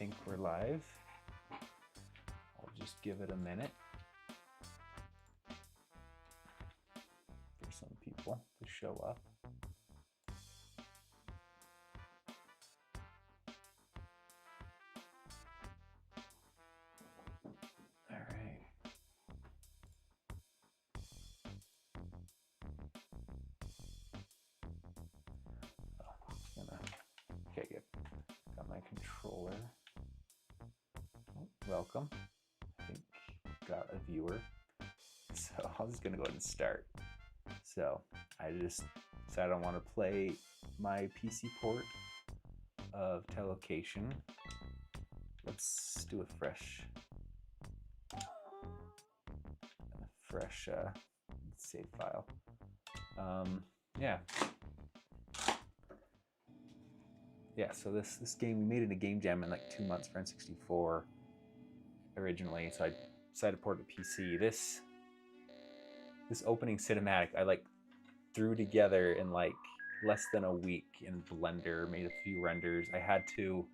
think we're live. I'll just give it a minute for some people to show up. All right. Okay, good. Got my controller. Oh, welcome. I think got a viewer. So I'm just gonna go ahead and start. So I just decided I want to play my PC port of Telocation. Let's do a fresh save file. Yeah, so this game, we made it a game jam in like 2 months for N64 originally, so I decided to port it to PC. This opening cinematic I like threw together in like less than a week in Blender, made a few renders. I had to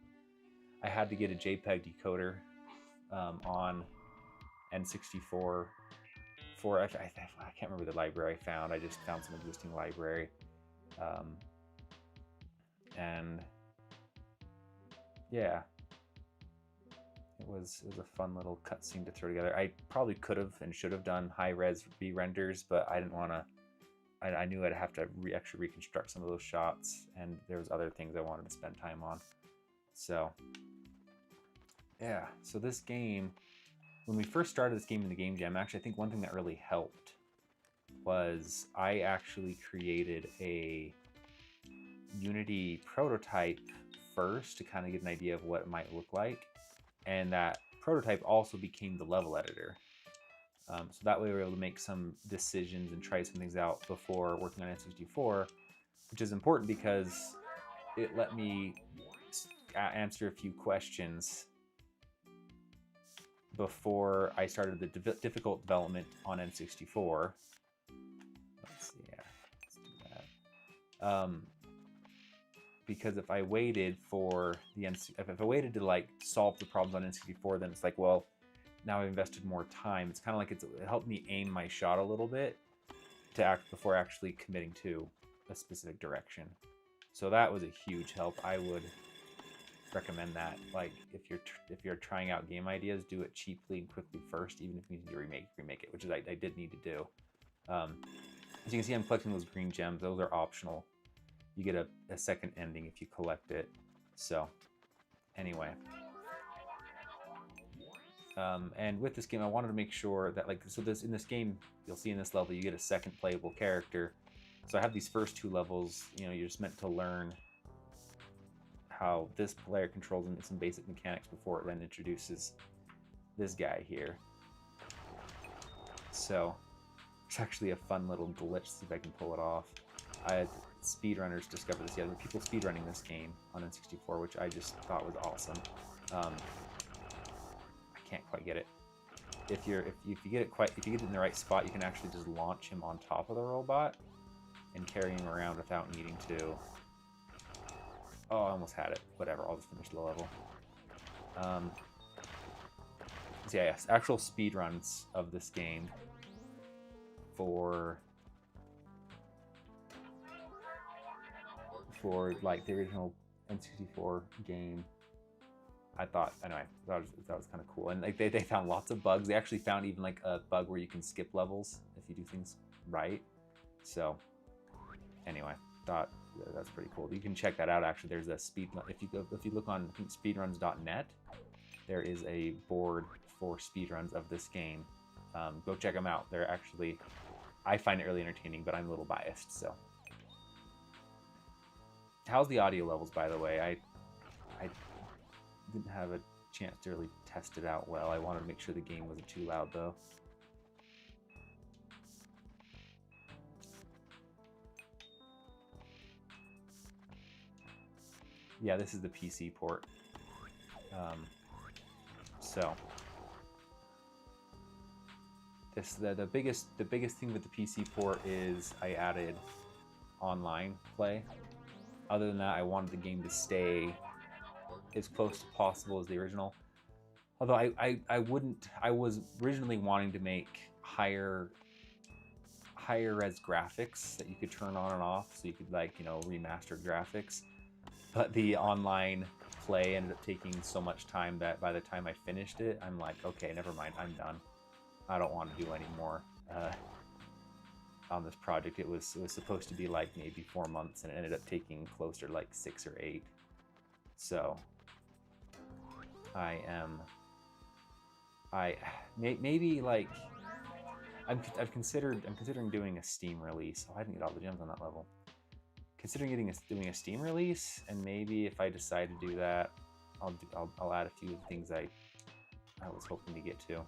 get a JPEG decoder on N64 for I can't remember the library I found. I just found some existing library, and yeah, it was a fun little cutscene to throw together. I probably could have and should have done high-res re-renders, but I didn't want to. I knew I'd have to actually reconstruct some of those shots, and there was other things I wanted to spend time on. So yeah, so this game, when we first started this game in the game jam, actually I think one thing that really helped was I actually created a Unity prototype first to kind of get an idea of what it might look like, and that prototype also became the level editor. So that way we were able to make some decisions and try some things out before working on N64, which is important because it let me answer a few questions before I started the difficult development on N64. Let's see, yeah, let's do that. Because if I waited for if I waited to like solve the problems on N64, then it's like, well, now I've invested more time. It's kind of like it helped me aim my shot a little bit to act before actually committing to a specific direction. So that was a huge help. I would recommend that. Like if you're trying out game ideas, do it cheaply and quickly first, even if you need to remake it, which is I did need to do. As you can see, I'm collecting those green gems. Those are optional. You get a second ending if you collect it. So anyway, and with this game, I wanted to make sure that in this game, you'll see in this level, you get a second playable character. So I have these first 2 levels. You're just meant to learn how this player controls some basic mechanics before it then introduces this guy here. So it's actually a fun little glitch. See if I can pull it off. I had speedrunners discover this. Yeah, there were people speedrunning this game on N64, which I just thought was awesome. I can't quite get it. If you get it in the right spot, you can actually just launch him on top of the robot and carry him around without needing to. Oh, I almost had it. Whatever, I'll just finish the level. So yeah, yes, actual speedruns of this game for like the original N64 game. I thought, anyway, that was kind of cool. And like they found lots of bugs. They actually found even like a bug where you can skip levels if you do things right. So anyway, thought that's pretty cool. You can check that out. Actually, there's a if you look on speedruns.net, there is a board for speedruns of this game. Go check them out. They're actually, I find it really entertaining, but I'm a little biased. So how's the audio levels, by the way? I didn't have a chance to really test it out well. I wanted to make sure the game wasn't too loud though. Yeah, this is the PC port. So the biggest thing with the PC port is I added online play. Other than that, I wanted the game to stay as close as possible as the original. Although I wouldn't. I was originally wanting to make higher res graphics that you could turn on and off, so you could, like, you know, remaster graphics. But the online play ended up taking so much time that by the time I finished it, I'm like, okay, never mind, I'm done. I don't want to do any more on this project. It was supposed to be like maybe 4 months, and it ended up taking closer to like 6 or 8. So maybe like I'm considering doing a Steam release. Oh, I didn't get all the gems on that level. Considering doing a Steam release, and maybe if I decide to do that, I'll add a few things I was hoping to get to.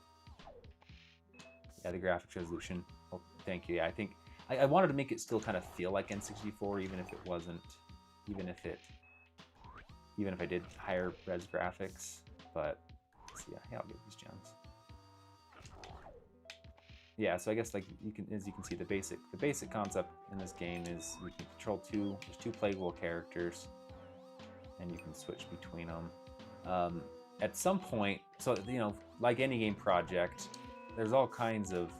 Yeah, the graphics resolution. Oh, thank you. Yeah, I think I wanted to make it still kind of feel like N64, even if it wasn't, even if I did higher res graphics. But yeah, I'll get these gems. Yeah, so I guess, like, as you can see, the basic concept in this game is you can control there's two playable characters, and you can switch between them. At some point, so, you know, like any game project, there's all kinds of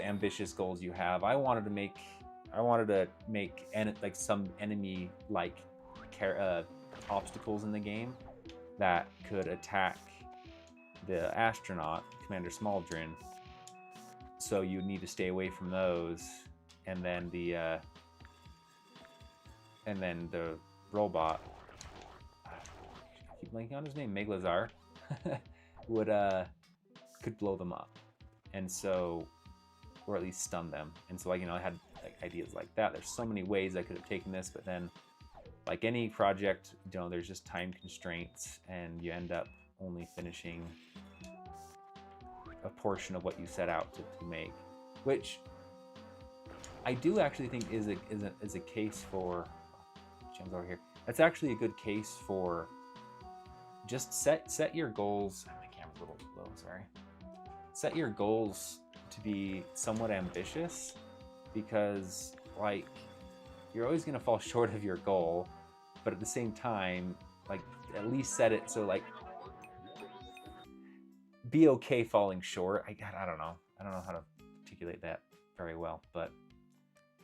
ambitious goals you have. I wanted to make like some enemy like obstacles in the game that could attack the astronaut, Commander Smaldrin. So you need to stay away from those, and then the robot, I keep blanking on his name, Meglazar, could blow them up, and so, or at least stun them. And so, like, you know, I had like ideas like that. There's so many ways I could have taken this, but then, like any project, you know, there's just time constraints, and you end up only finishing a portion of what you set out to make, which I do actually think is a case for gems over here. That's actually a good case for just set your goals. My camera's a little low, sorry. Set your goals to be somewhat ambitious, because, like, you're always going to fall short of your goal, but at the same time, like, at least set it so, like, be okay falling short. I don't know how to articulate that very well. But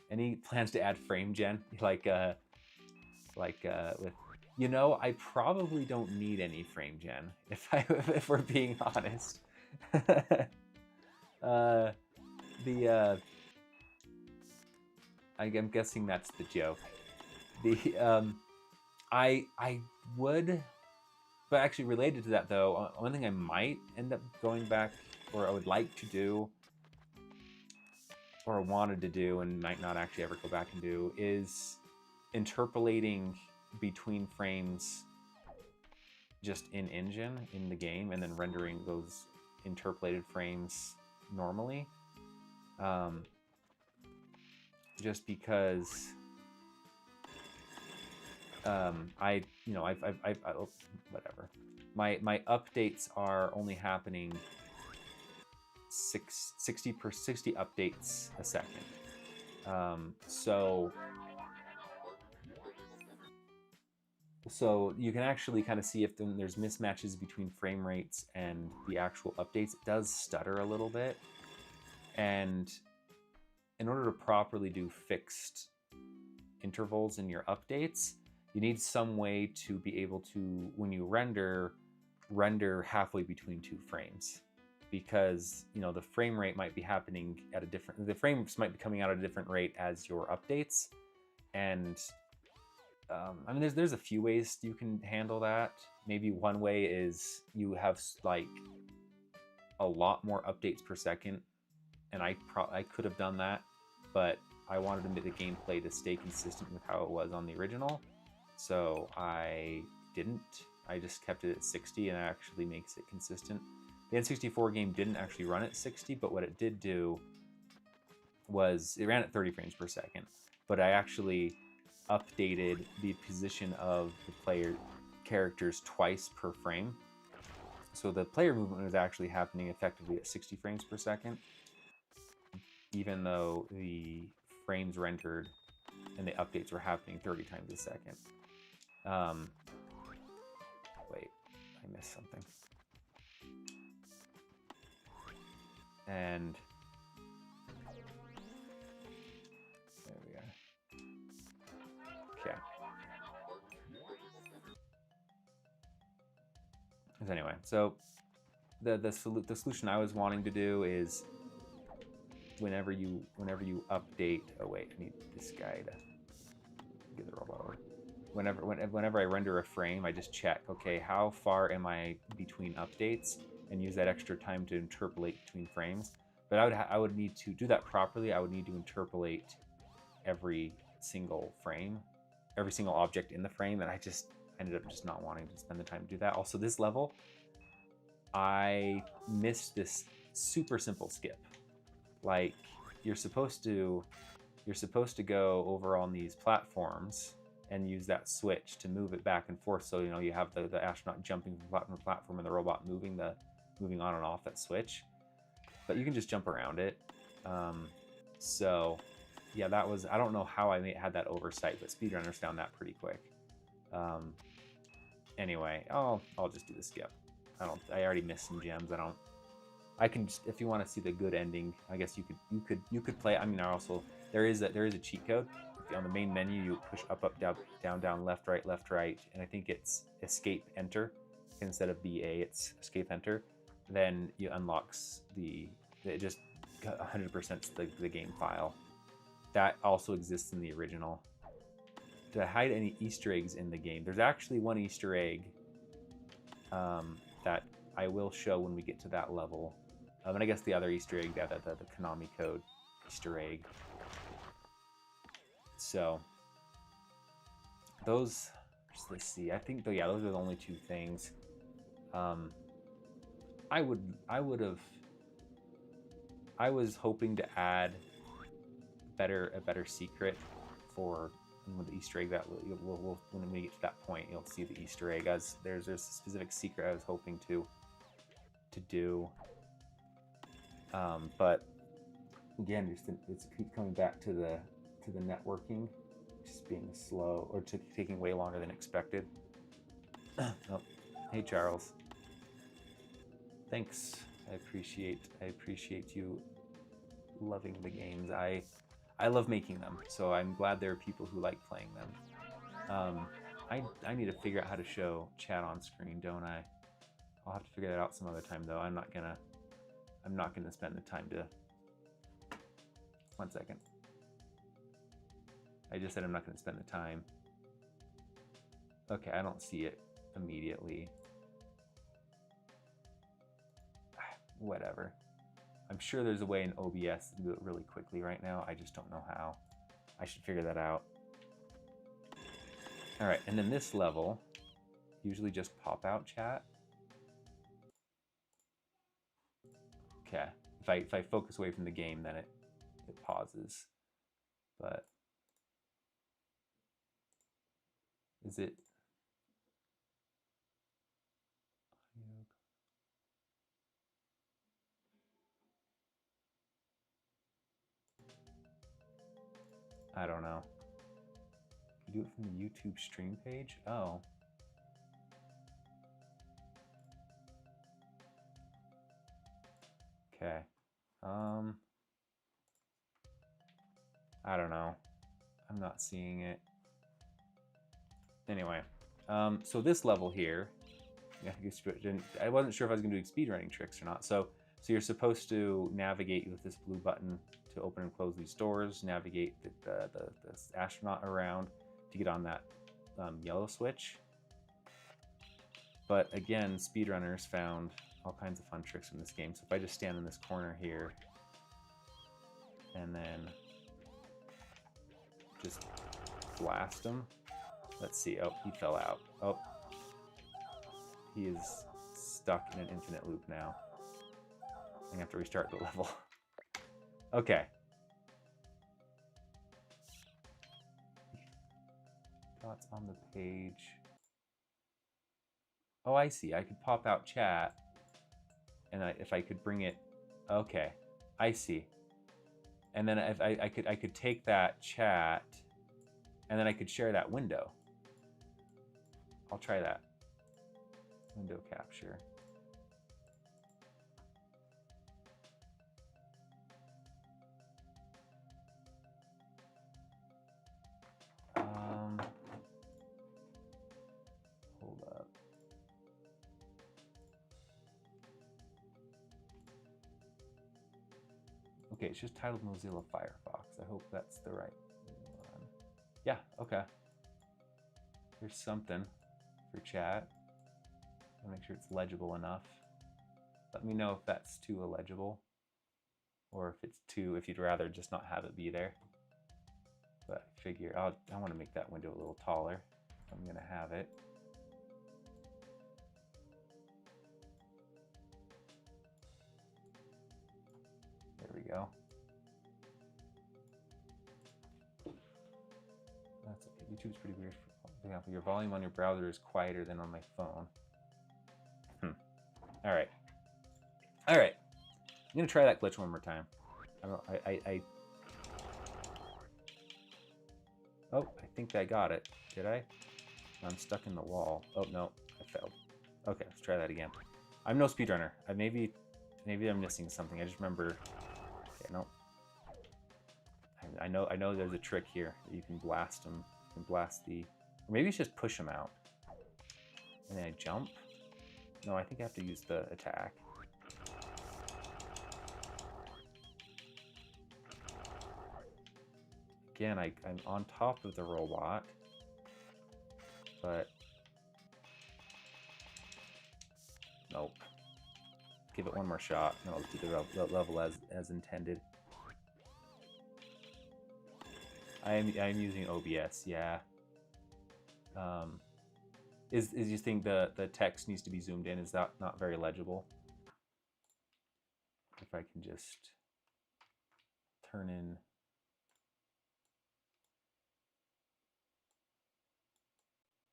any plans to add frame gen, like with, you know, I probably don't need any frame gen if we're being honest. I'm guessing that's the joke. I would. But actually, related to that, though, one thing I might end up going back, or I would like to do, or wanted to do, and might not actually ever go back and do, is interpolating between frames just in engine, in the game, and then rendering those interpolated frames normally. Just because whatever. My updates are only happening 60 updates a second. So you can actually kind of see if there's mismatches between frame rates and the actual updates. It does stutter a little bit, and in order to properly do fixed intervals in your updates, you need some way to be able to, when you render halfway between two frames, because, you know, the frame rate might be happening at the frames might be coming out at a different rate as your updates. And I mean, there's a few ways you can handle that. Maybe one way is you have like a lot more updates per second, and I could have done that, but I wanted to make the gameplay to stay consistent with how it was on the original. So I didn't. I just kept it at 60, and it actually makes it consistent. The N64 game didn't actually run at 60, but what it did do was it ran at 30 frames per second. But I actually updated the position of the player characters twice per frame. So the player movement was actually happening effectively at 60 frames per second, even though the frames rendered and the updates were happening 30 times a second. Wait, I missed something. And there we are. Okay. So anyway, so the solution I was wanting to do is whenever you update. Oh wait, I need this guy to get the robot over. Whenever I render a frame, I just check, okay, how far am I between updates, and use that extra time to interpolate between frames. But I would need to do that properly. I would need to interpolate every single frame, every single object in the frame, and I ended up just not wanting to spend the time to do that. Also, this level, I missed this super simple skip. Like, you're supposed to go over on these platforms and use that switch to move it back and forth. So, you know, you have the astronaut jumping from platform to platform and the robot moving on and off that switch. But you can just jump around it. So yeah, that was, I don't know how I had that oversight, but speedrunners found that pretty quick. Anyway, I'll just do the skip. I already missed some gems. I can just, if you want to see the good ending, I guess you could play. I mean, there is a cheat code. On the main menu, you push up, down, left, right, and I think it's escape enter instead of BA. It's escape enter. Then you unlocks it just 100% the game file. That also exists in the original. To hide any Easter eggs in the game, there's actually one Easter egg that I will show when we get to that level. And I guess the other Easter egg, the Konami code Easter egg. So those, let's see. I think those are the only two things. I was hoping to add a better secret for the Easter egg that we'll when we get to that point, you'll see the Easter egg. As there's a specific secret I was hoping to do, but again, it's keep coming back to the networking just being slow or taking way longer than expected. Oh, hey Charles, thanks. I appreciate you loving the games. I love making them, so I'm glad there are people who like playing them. I need to figure out how to show chat on screen, don't I? I'll have to figure that out some other time, though. I'm not gonna spend the time to. 1 second. I just said I'm not gonna spend the time. Okay, I don't see it immediately. Whatever. I'm sure there's a way in OBS to do it really quickly right now. I just don't know how. I should figure that out. All right, and then this level, usually just pop out chat. Okay, if I focus away from the game, then it pauses. But is it? I don't know. You do it from the YouTube stream page? Oh. Okay. I don't know. I'm not seeing it. Anyway, so this level here, I wasn't sure if I was gonna do speedrunning tricks or not. So you're supposed to navigate with this blue button to open and close these doors, navigate the astronaut around to get on that yellow switch. But again, speedrunners found all kinds of fun tricks in this game. So if I just stand in this corner here and then just blast him. Let's see. Oh, he fell out. Oh, he is stuck in an infinite loop now. I'm gonna have to restart the level. Okay. Thoughts on the page. Oh, I see. I could pop out chat, and if I could bring it. Okay, I see. And then if I could take that chat, and then I could share that window. I'll try that. Window capture. Hold up. Okay, it's just titled Mozilla Firefox. I hope that's the right one. Yeah, okay. There's something for chat. I'll make sure it's legible enough. Let me know if that's too illegible, or if it's too, if you'd rather just not have it be there. But I figure I want to make that window a little taller. I'm gonna have it. There we go. That's okay. YouTube's pretty weird. For example, your volume on your browser is quieter than on my phone. All right. All right. I'm gonna try that glitch one more time. Oh, I think I got it. Did I? I'm stuck in the wall. Oh no, I failed. Okay, let's try that again. I'm no speedrunner. Maybe I'm missing something. I just remember. Okay, no. I know there's a trick here that you can blast them. You can blast the. Or maybe it's just push them out. And then I jump. No, I think I have to use the attack. Again, I'm on top of the robot, but nope. Give it one more shot, and I'll do the level as intended. I'm using OBS, yeah. Is you think the text needs to be zoomed in? Is that not very legible? If I can just turn in.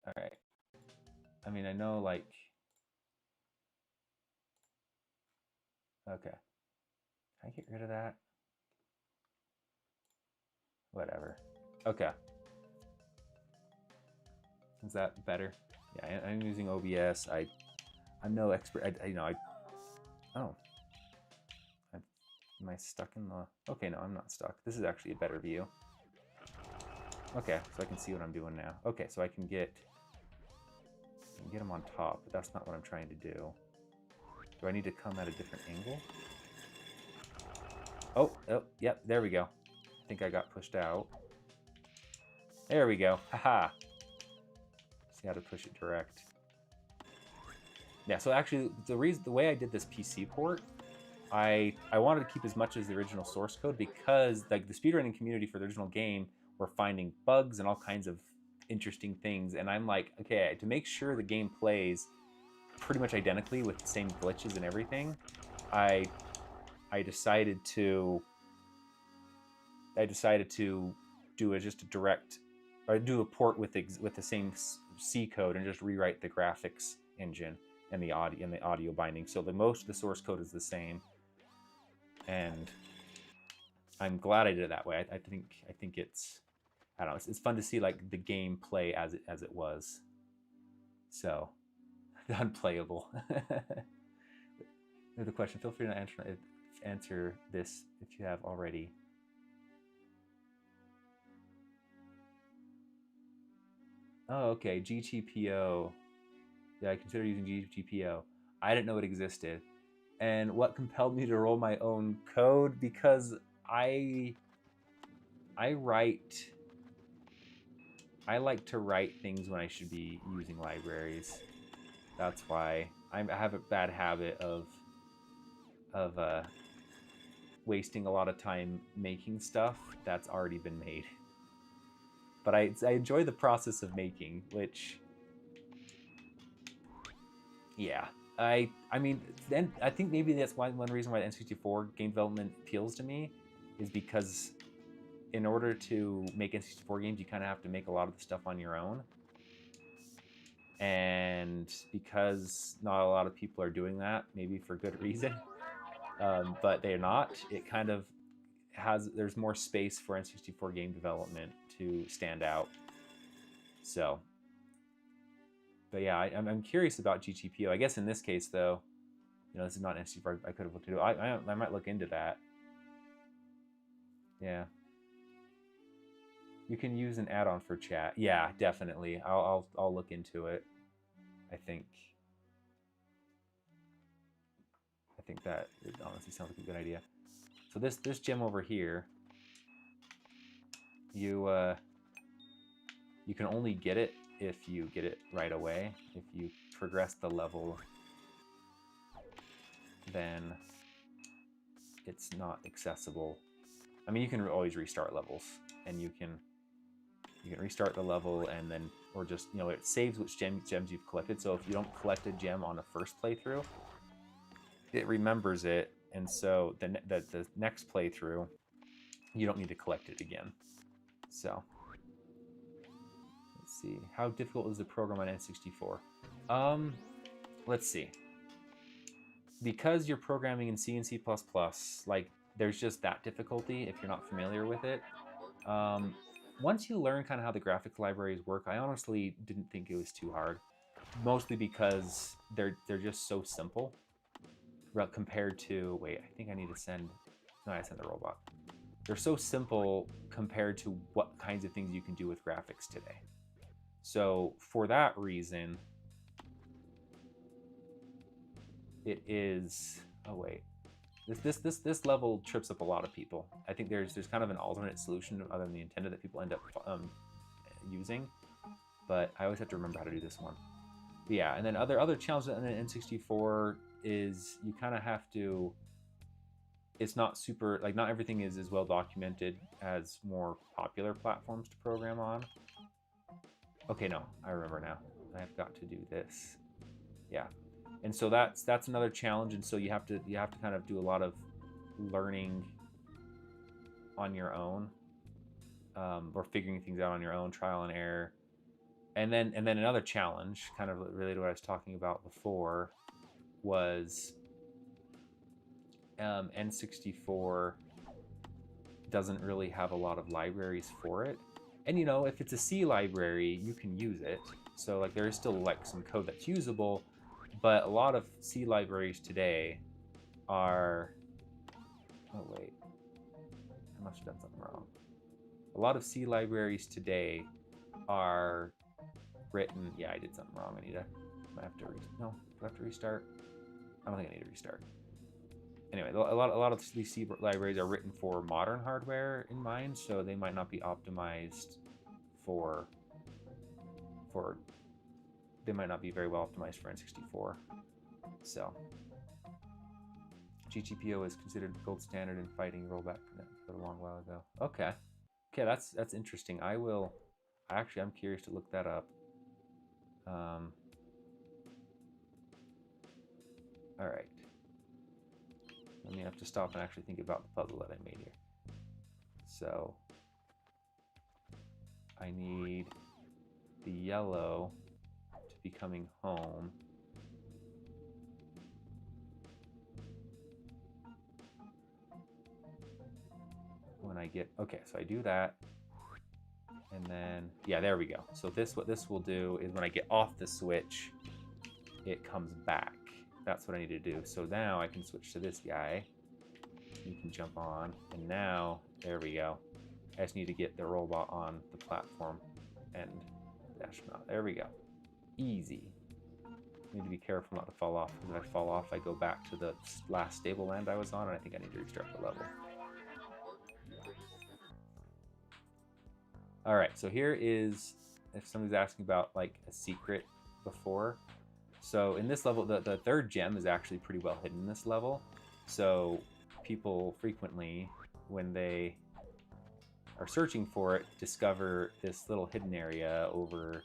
All right. I mean, I know, like, okay. Can I get rid of that? Whatever. Okay. Is that better? Yeah, I'm using OBS. I'm no expert. Oh. Am I stuck in the? Okay, no, I'm not stuck. This is actually a better view. Okay, so I can see what I'm doing now. Okay, so I can get them on top, but that's not what I'm trying to do. Do I need to come at a different angle? Oh, yep, there we go. I think I got pushed out. There we go. Haha. See how to push it direct. Yeah, so actually the way I did this PC port, I wanted to keep as much as the original source code because like the speedrunning community for the original game were finding bugs and all kinds of interesting things, and I'm like, okay, to make sure the game plays pretty much identically with the same glitches and everything, I decided to do just a direct, or do a port with the same C code and just rewrite the graphics engine and the audio binding. So most of the source code is the same, and I'm glad I did it that way. I think it's, I don't know, it's fun to see like the game play as it was. So unplayable. The question, feel free to answer this if you have already. Oh, okay, GTPO. Yeah, I consider using GTPO. I didn't know it existed. And what compelled me to roll my own code? Because I like to write things when I should be using libraries. That's why I have a bad habit of wasting a lot of time making stuff that's already been made. But I enjoy the process of making, which, yeah. I mean, then I think maybe that's one reason why the N64 game development appeals to me, is because in order to make N64 games, you kind of have to make a lot of the stuff on your own. And because not a lot of people are doing that, maybe for good reason, but they're not, it kind of there's more space for N64 game development to stand out. So But yeah, I'm curious about GTPO. I guess in this case, though, you know, this is not an NC4. I could have looked into it. I might look into that. Yeah. You can use an add-on for chat. Yeah, definitely. I'll look into it. I think that it honestly sounds like a good idea. So this gem over here, you can only get it if you get it right away. If you progress the level, then it's not accessible. I mean, you can always restart levels, and you can restart the level, and then, or just, you know, it saves which gems you've collected. So if you don't collect a gem on the first playthrough, it remembers it, and so the next playthrough, you don't need to collect it again. So let's see, how difficult is the program on N64? Let's see. Because you're programming in C and C++, like, there's just that difficulty if you're not familiar with it. Once you learn kind of how the graphics libraries work, I honestly didn't think it was too hard, mostly because they're just so simple compared to, wait, I think I need to send, no, I sent the robot. They're so simple compared to what kinds of things you can do with graphics today. So for that reason, it is, oh wait, this level trips up a lot of people. I think there's kind of an alternate solution other than the intended that people end up using, but I always have to remember how to do this one. But yeah, and then other challenges in the N64 is you kind of have to, it's not super, like, not everything is as well documented as more popular platforms to program on. Okay, no, I remember now. I've got to do this. Yeah. And so that's another challenge, and so you have to kind of do a lot of learning on your own, or figuring things out on your own, trial and error. And then another challenge, kind of related to what I was talking about before, was N64 doesn't really have a lot of libraries for it. And, you know, if it's a C library, you can use it. So, like, there is still, like, some code that's usable, but a lot of C libraries today are, oh wait, I must have done something wrong. A lot of C libraries today are written, yeah, I did something wrong. I have to restart? I don't think I need to restart. Anyway, a lot of these C libraries are written for modern hardware in mind, so they might not be optimized for they might not be very well optimized for N64. So GTPO is considered the gold standard in fighting rollback for a long while ago. Okay, that's interesting. I'm curious to look that up. All right. Let me have to stop and actually think about the puzzle that I made here. So I need the yellow to be coming home. When I get, okay, so I do that. And then, yeah, there we go. So what this will do is when I get off the switch, it comes back. That's what I need to do. So now I can switch to this guy. You can jump on, and now, there we go. I just need to get the robot on the platform and dash him out. There we go. Easy. Need to be careful not to fall off, because if I fall off, I go back to the last stable land I was on, and I think I need to restart the level. All right, so here is, if somebody's asking about, like, a secret before. So in this level, the third gem is actually pretty well hidden in this level. So people frequently, when they are searching for it, discover this little hidden area over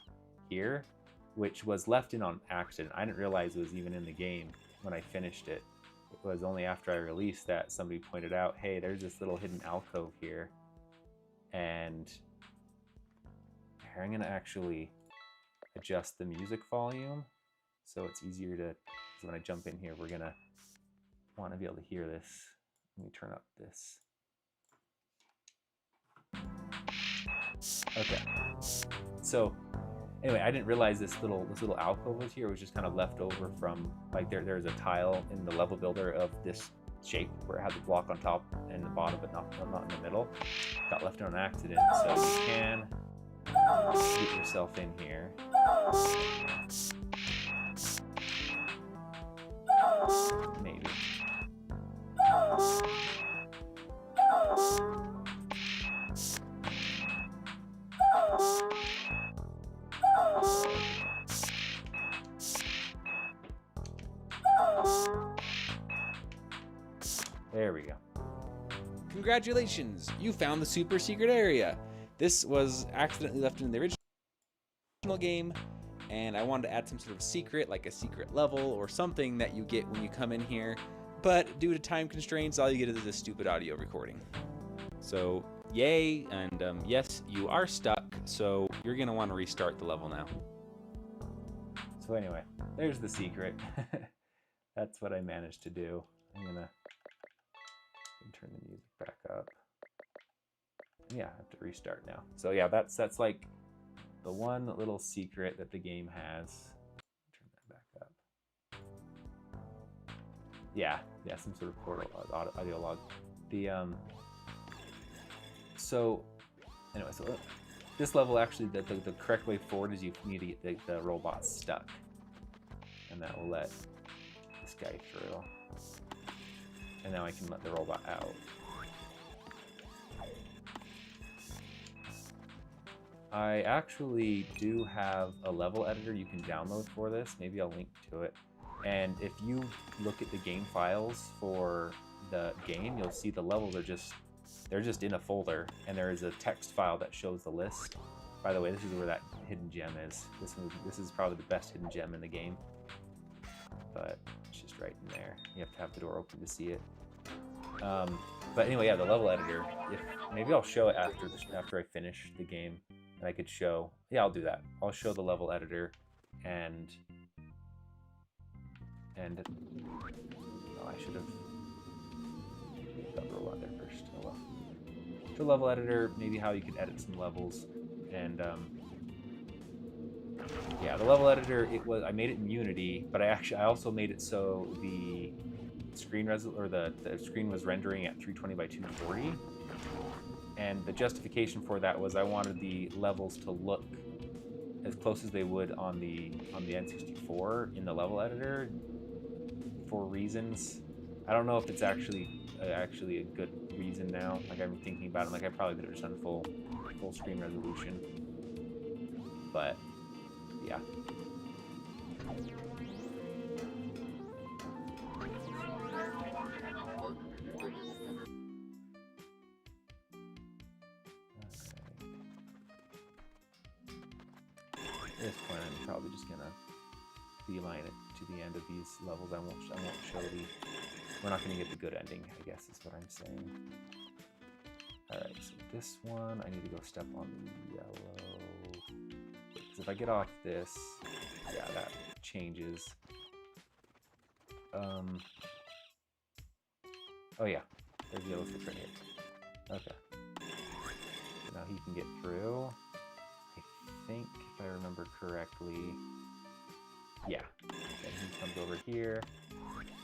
here, which was left in on accident. I didn't realize it was even in the game when I finished it. It was only after I released that somebody pointed out, hey, there's this little hidden alcove here. And I'm going to actually adjust the music volume so it's easier to, so when I jump in here, we're going to want to be able to hear this. Let me turn up this. Okay. So Anyway, I didn't realize this little alcove was here. It was just kind of left over from, like, there's a tile in the level builder of this shape where it had the block on top and the bottom, but not in the middle. Got left on accident, so you can get yourself in here. Maybe. There we go. Congratulations, you found the super secret area. This was accidentally left in the original game, and I wanted to add some sort of secret, like a secret level or something that you get when you come in here, but due to time constraints, all you get is this stupid audio recording. So yay, and yes, you are stuck, so you're gonna want to restart the level now. So anyway, there's the secret. That's what I managed to do. I'm gonna turn the music back up. Yeah, I have to restart now. So yeah, that's like the one little secret that the game has. Turn that back up. Yeah, some sort of portal audio log. The so anyway, so this level actually the correct way forward is you need to get the robot stuck, and that will let this guy through. And now I can let the robot out. I actually do have a level editor you can download for this. Maybe I'll link to it. And if you look at the game files for the game, you'll see the levels are they're just in a folder, and there is a text file that shows the list. By the way, this is where that hidden gem is. This is probably the best hidden gem in the game. But it's just right in there. You have to have the door open to see it. But anyway, yeah, the level editor. Maybe I'll show it after I finish the game, and I could show. Yeah, I'll do that. I'll show the level editor, and oh, I should have got the robot there first. Oh well. Show level editor. Maybe how you could edit some levels, and yeah, the level editor. I made it in Unity, but I also made it so the screen the screen was rendering at 320 by 240, and the justification for that was I wanted the levels to look as close as they would on the N64 in the level editor for reasons. I don't know if it's actually a good reason now. Like, I'm thinking about it, like I probably could have just done full screen resolution, but yeah. At this point, I'm probably just gonna beeline it to the end of these levels. I won't show we're not gonna get the good ending, I guess is what I'm saying. Alright, so this one, I need to go step on the yellow. Because if I get off this, yeah, that changes. Oh yeah, there's the yellow switch right here. Okay. So now he can get through. I think, if I remember correctly, yeah. Then he comes over here,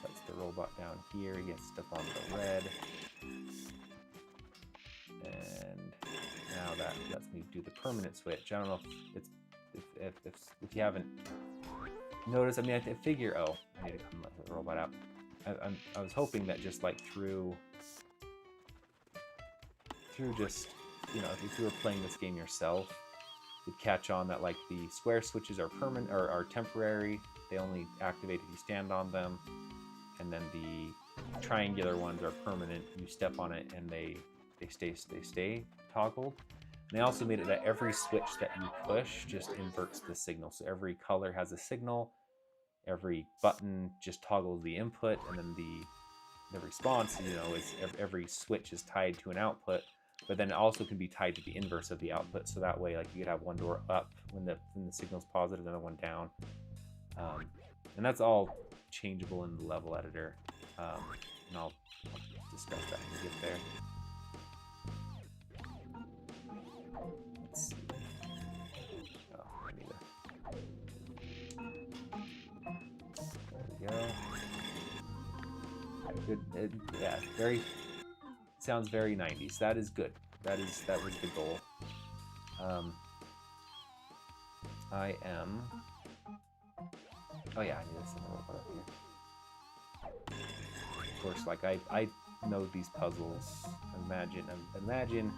puts the robot down here, he gets stuff on the red. And now that lets me do the permanent switch. I don't know if you haven't noticed, I mean, I figure, oh, I need to come let the robot out. I was hoping that just like through just, you know, if you were playing this game yourself, you'd catch on that like the square switches are permanent or are temporary. They only activate if you stand on them, and then the triangular ones are permanent. You step on it and they stay toggled. And they also made it that every switch that you push just inverts the signal. So every color has a signal. Every button just toggles the input, and then the response, you know, is every switch is tied to an output. But then it also can be tied to the inverse of the output. So that way, like, you could have one door up when the signal's positive, another one down. And that's all changeable in the level editor. And I'll discuss that when we get there. Let's see. Oh, I need to Good. Yeah, very. Sounds very 90s. That is good. That was the goal. I am. Oh yeah, I need to send a robot up here. Of course, like I know these puzzles. Imagine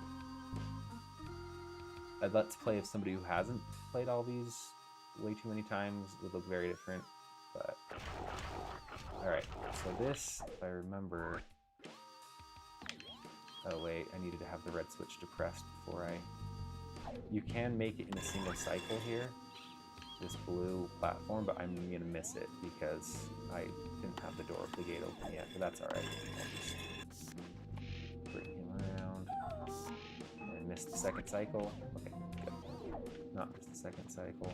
a Let's Play of somebody who hasn't played all these way too many times would look very different. But all right, so this, if I remember. Oh wait, I needed to have the red switch depressed before I... You can make it in a single cycle here, this blue platform, but I'm going to miss it because I didn't have the door of the gate open yet, but that's alright. I'll just bring him around and miss the second cycle. Okay, good. Not miss the second cycle.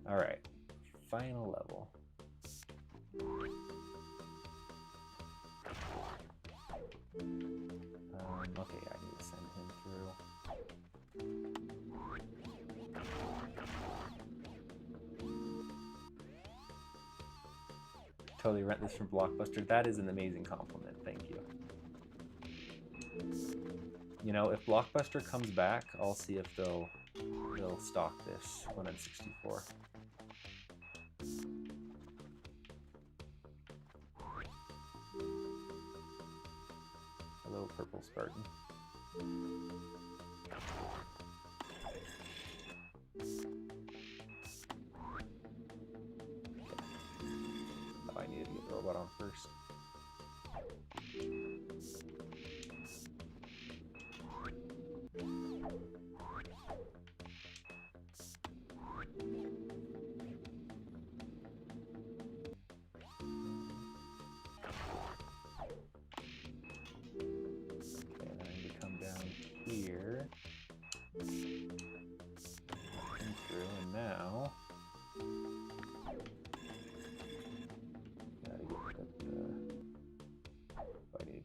Alright, final level. Okay, I need to send him through. Totally rent this from Blockbuster. That is an amazing compliment. Thank you. You know, if Blockbuster comes back, I'll see if they'll stock this on N64. Hello, Purple Spartan. Oh, I needed to get the robot on first.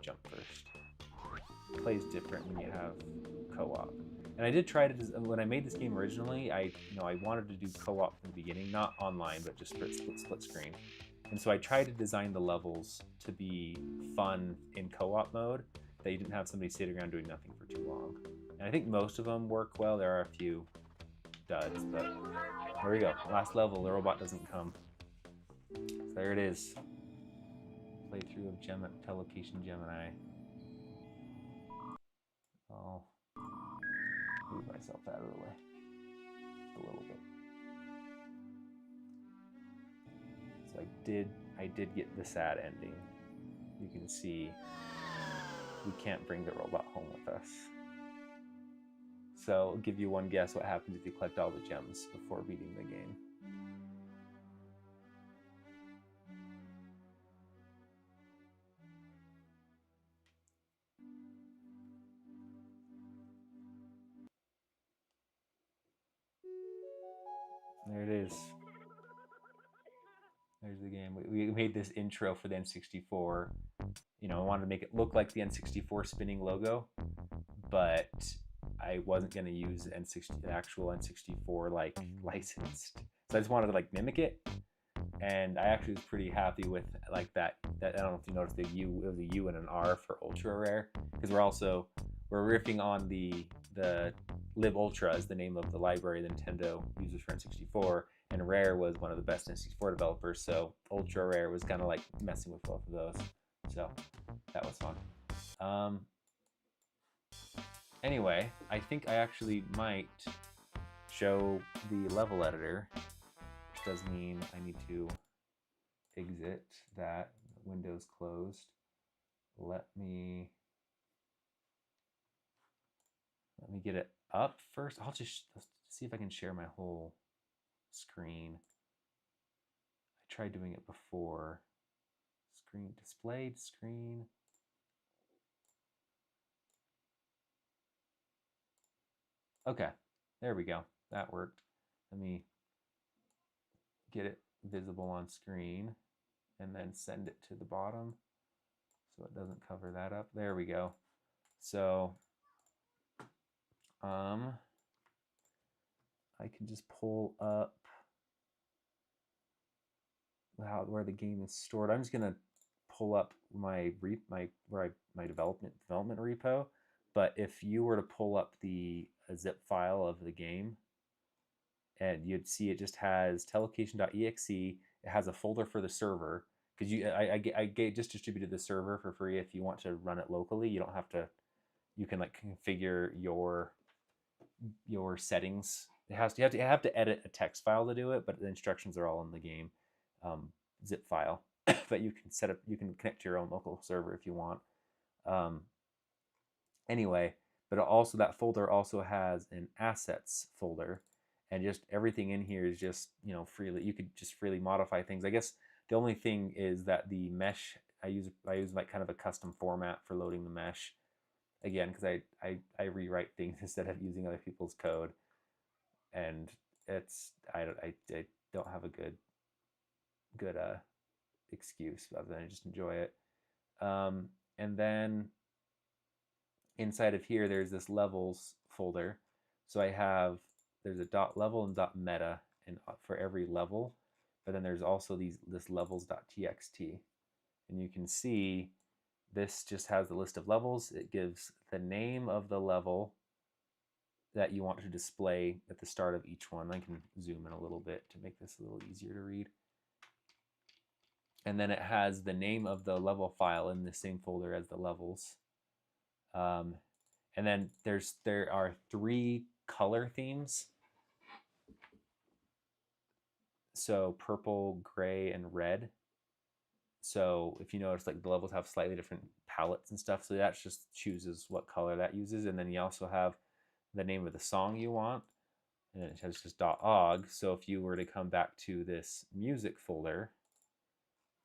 Jump first. It plays different when you have co-op. And I did try to, when I made this game originally, I wanted to do co-op from the beginning, not online, but just split screen. And so I tried to design the levels to be fun in co-op mode, that you didn't have somebody sitting around doing nothing for too long. And I think most of them work well. There are a few duds, but there we go. Last level, the robot doesn't come. So there it is. Playthrough of Telocation Gemini. I'll move myself out of the way just a little bit. So I did get the sad ending. You can see we can't bring the robot home with us. So I'll give you one guess what happens if you collect all the gems before beating the game. There it is. There's the game. We made this intro for the N64. You know, I wanted to make it look like the N64 spinning logo, but I wasn't going to use the actual N64 like licensed. So I just wanted to like mimic it, and I actually was pretty happy with like that. I don't know if you noticed the U. It was a U and an R for ultra rare, because we're riffing on the Live Ultra is the name of the library Nintendo uses for N64, and Rare was one of the best N64 developers, so Ultra Rare was kind of like messing with both of those. So that was fun. Anyway, I think I actually might show the level editor, which does mean I need to exit that. Windows closed. Let me get it up first. I'll just see if I can share my whole screen. I tried doing it before. Screen displayed, screen. Okay, there we go. That worked. Let me get it visible on screen and then send it to the bottom so it doesn't cover that up. There we go. So I can just pull up where the game is stored. I'm just gonna pull up my development repo. But if you were to pull up the zip file of the game, and you'd see it just has telocation.exe. It has a folder for the server because I just distributed the server for free. If you want to run it locally, you don't have to. You can like configure your settings. You have to edit a text file to do it, but the instructions are all in the game zip file. But you can connect to your own local server if you want. Anyway, but also that folder also has an assets folder, and just everything in here is just freely. You could just freely modify things. I guess the only thing is that the mesh I use like kind of a custom format for loading the mesh. Again, because I rewrite things instead of using other people's code, and I don't have a good excuse other than I just enjoy it. And then inside of here, there's this levels folder. So there's a .level and .meta for every level, but then there's also this levels.txt, and you can see this just has the list of levels. It gives the name of the level that you want to display at the start of each one. I can zoom in a little bit to make this a little easier to read. And then it has the name of the level file in the same folder as the levels. And then there are 3 color themes. So purple, gray, and red. So if you notice, like the levels have slightly different palettes and stuff. So that just chooses what color that uses. And then you also have the name of the song you want. And it has just .ogg. So if you were to come back to this music folder,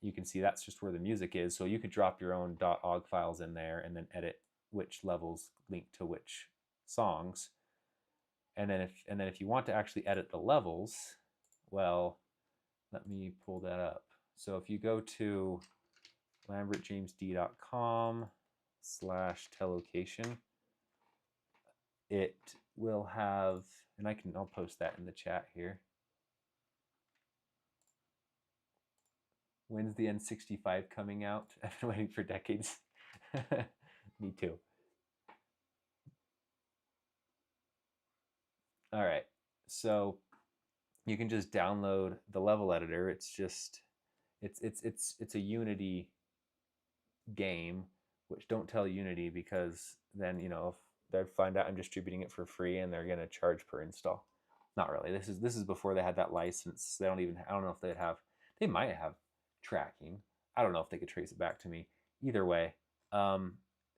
you can see that's just where the music is. So you could drop your own .ogg files in there and then edit which levels link to which songs. And then if you want to actually edit the levels, well, let me pull that up. So if you go to lambertjamesd.com/telocation, it will have, and I'll post that in the chat here. When's the N65 coming out? I've been waiting for decades. Me too. All right, so you can just download the level editor. It's a Unity game, which don't tell Unity because then if they find out I'm distributing it for free and they're gonna charge per install. Not really. This is before they had that license. I don't know if they might have tracking. I don't know if they could trace it back to me. Either way,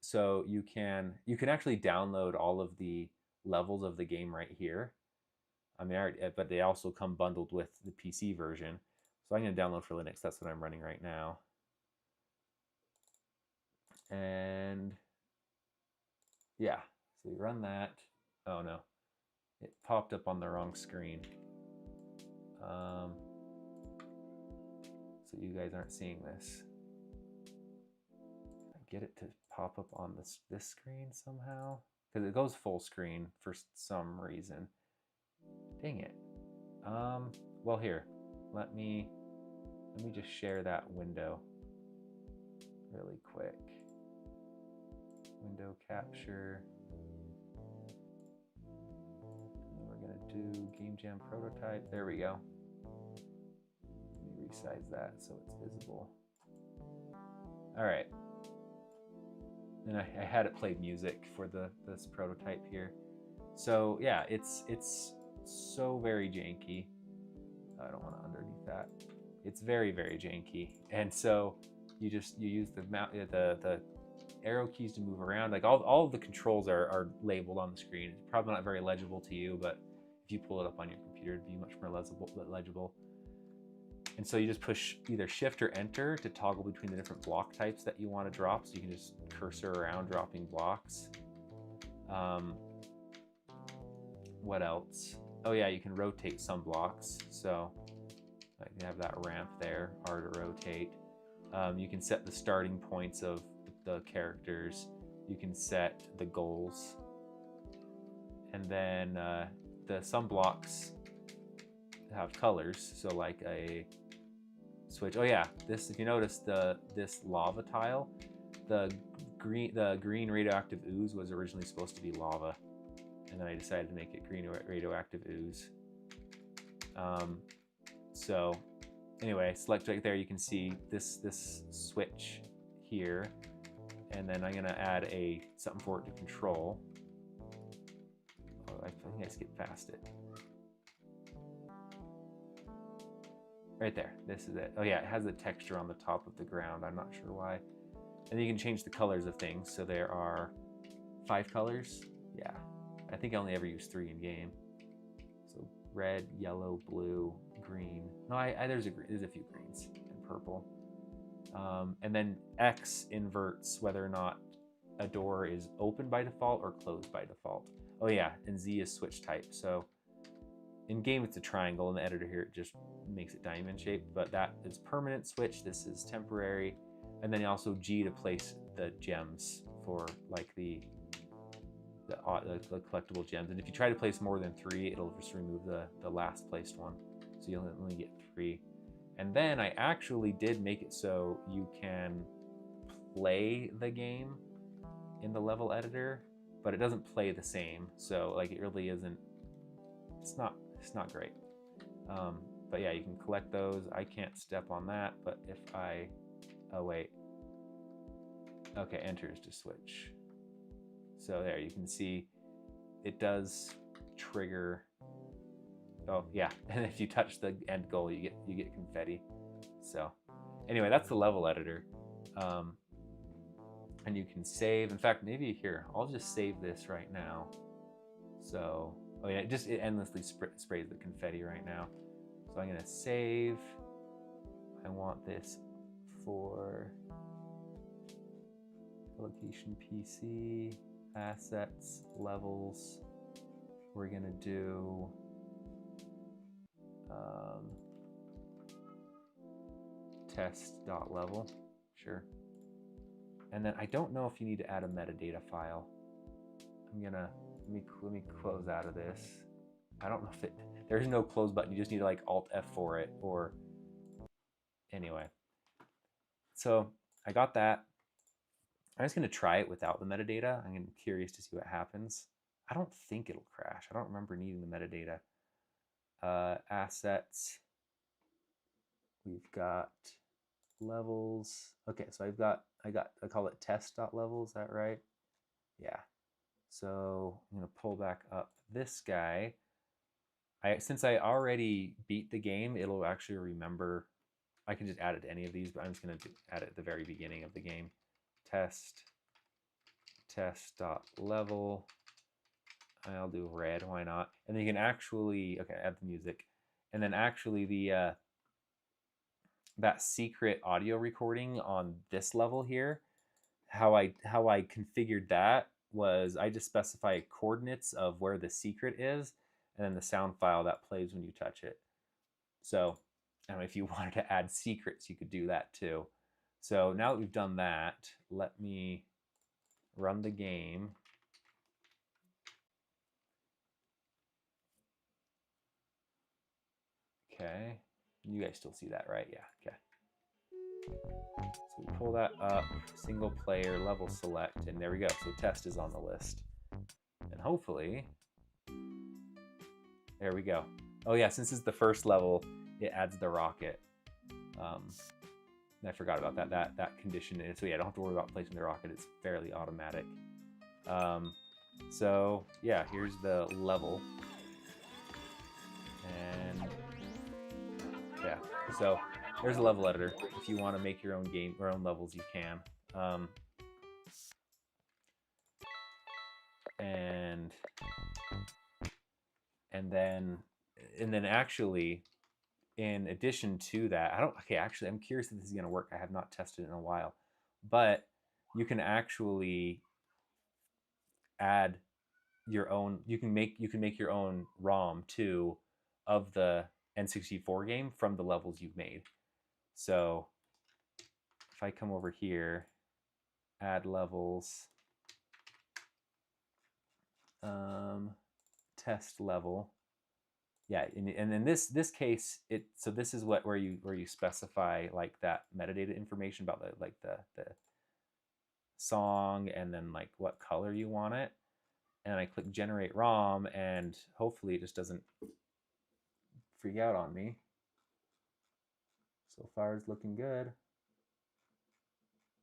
so you can actually download all of the levels of the game right here. I mean, but they also come bundled with the PC version. So I'm going to download for Linux. That's what I'm running right now. And yeah, so you run that. Oh no, it popped up on the wrong screen. So you guys aren't seeing this. I get it to pop up on this screen somehow, because it goes full screen for some reason. Dang it. Well, here, let me just share that window really quick. Window capture. And we're gonna do Game Jam prototype. There we go. Let me resize that so it's visible. All right. And I had it play music for this prototype here. So yeah, it's so very janky. I don't want to underneath that. It's very, very janky. And so you use the arrow keys to move around. Like all of the controls are labeled on the screen. It's probably not very legible to you, but if you pull it up on your computer, it'd be much more legible. And so you just push either shift or enter to toggle between the different block types that you want to drop. So you can just cursor around dropping blocks. What else? Oh yeah, you can rotate some blocks. So I can have that ramp there, R to rotate. You can set the starting points of the characters. You can set the goals. And then some blocks have colors. So like a switch. Oh yeah, this, if you notice this lava tile, the green radioactive ooze was originally supposed to be lava, and then I decided to make it green radioactive ooze. So anyway, select right there, you can see this switch here, and then I'm gonna add something for it to control. Oh, I think I skipped past it. Right there, this is it. Oh yeah, it has a texture on the top of the ground. I'm not sure why. And then you can change the colors of things. So there are 5 colors. Yeah, I think I only ever use 3 in game. So red, yellow, blue, green. No, there's a few greens and purple. And then X inverts whether or not a door is open by default or closed by default. Oh yeah, and Z is switch type. So in game it's a triangle. In the editor here it just makes it diamond shaped, but that is permanent switch. This is temporary. And then also G to place the gems for like the collectible gems. And if you try to place more than 3, it'll just remove the last placed one. So you'll only get 3. And then I actually did make it so you can play the game in the level editor, but it doesn't play the same. So like it really isn't, it's not great. But yeah, you can collect those. I can't step on that, but if I, oh wait. Okay, enter is to switch. So there, you can see it does trigger. Oh yeah, and if you touch the end goal, you get confetti. So anyway, that's the level editor. And you can save. In fact, maybe here, I'll just save this right now. So, oh yeah, it endlessly sprays the confetti right now. So I'm gonna save. I want this for Telocation PC, assets, levels. We're gonna do test.level, sure. And then I don't know if you need to add a metadata file. I'm gonna, let me close out of this. I don't know if there's no close button. You just need to like Alt F for it, or anyway. So I got that. I'm just gonna try it without the metadata. I'm curious to see what happens. I don't think it'll crash. I don't remember needing the metadata. Assets. We've got levels. Okay, so I call it test.level, is that right? Yeah. So I'm gonna pull back up this guy. Since I already beat the game, it'll actually remember. I can just add it to any of these, but I'm just gonna add it at the very beginning of the game. Test.level. I'll do red, why not? And then you can actually, okay, add the music. And then actually the that secret audio recording on this level here, how I configured that was I just specify coordinates of where the secret is, and then the sound file that plays when you touch it. So if you wanted to add secrets, you could do that too. So now that we've done that, let me run the game. Okay, you guys still see that, right? Yeah, okay. So we pull that up, single player, level select, and there we go. So test is on the list. And hopefully, there we go. Oh yeah, since it's the first level, it adds the rocket. I forgot about that condition. So yeah, I don't have to worry about placing the rocket. It's fairly automatic. So yeah, here's the level. And yeah, so there's a level editor. If you want to make your own game, your own levels, you can. And then actually, in addition to that, actually, I'm curious if this is going to work. I have not tested it in a while, but you can actually add your own. You can make your own ROM too of the N64 game from the levels you've made. So if I come over here, add levels, test level, Yeah, and in this case, so this is where you specify like that metadata information about the song and then like what color you want it. And I click generate ROM, and hopefully it just doesn't freak out on me. So far it's looking good.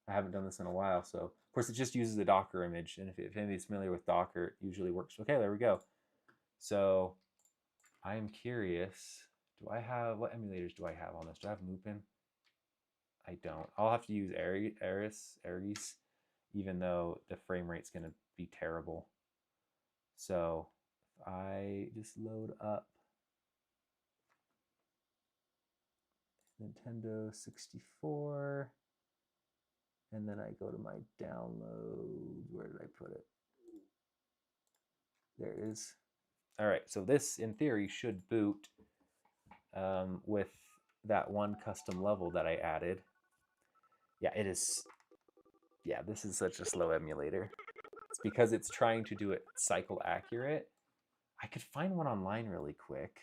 I haven't done this in a while, so of course it just uses a Docker image, and if anybody's familiar with Docker, it usually works. Okay, there we go. So I'm curious, do I have, what emulators do I have on this? Do I have Lupin? I don't. I'll have to use Ares, even though the frame rate's going to be terrible. So if I just load up Nintendo 64, and then I go to my downloads. Where did I put it? There it is. All right, so this in theory should boot with that one custom level that I added. Yeah, it is. Yeah, this is such a slow emulator. It's because it's trying to do it cycle accurate. I could find one online really quick.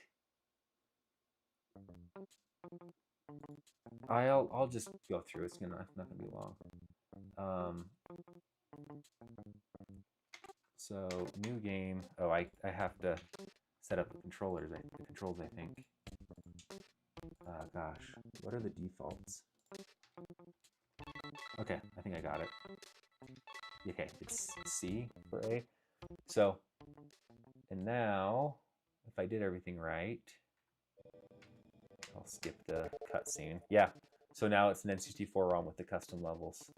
I'll just go through. It's not gonna be long. So new game. Oh, I have to set up the controls. I think. Gosh, what are the defaults? Okay, I think I got it. Okay, it's C for A. So, and now, if I did everything right, I'll skip the cutscene. Yeah, so now it's an N64 ROM with the custom levels.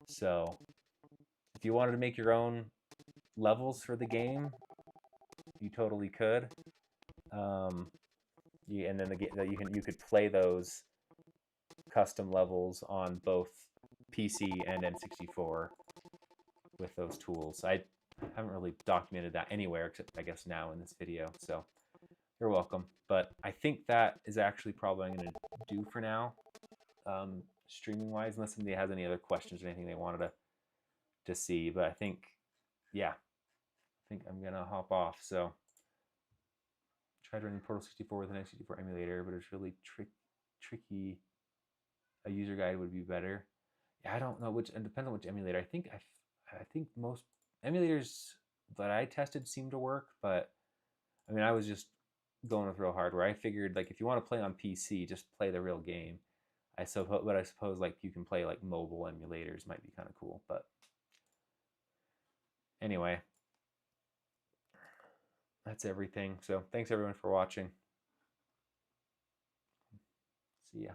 So, if you wanted to make your own levels for the game, you totally could. And then you could play those custom levels on both PC and N64 with those tools. I haven't really documented that anywhere except I guess now in this video. So you're welcome. But I think that is actually probably what I'm going to do for now, streaming wise, unless somebody has any other questions or anything they wanted to see. But I think, yeah, I think I'm going to hop off. So tried running Portal 64 with an N64 emulator, but it's really tricky. A user guide would be better. Yeah, I don't know which, and depends on which emulator. I think most emulators that I tested seem to work, but I mean, I was just going with real hardware. I figured like if you want to play on PC, just play the real game. I suppose like you can play like mobile emulators might be kind of cool. But anyway, that's everything. So thanks everyone for watching. See ya.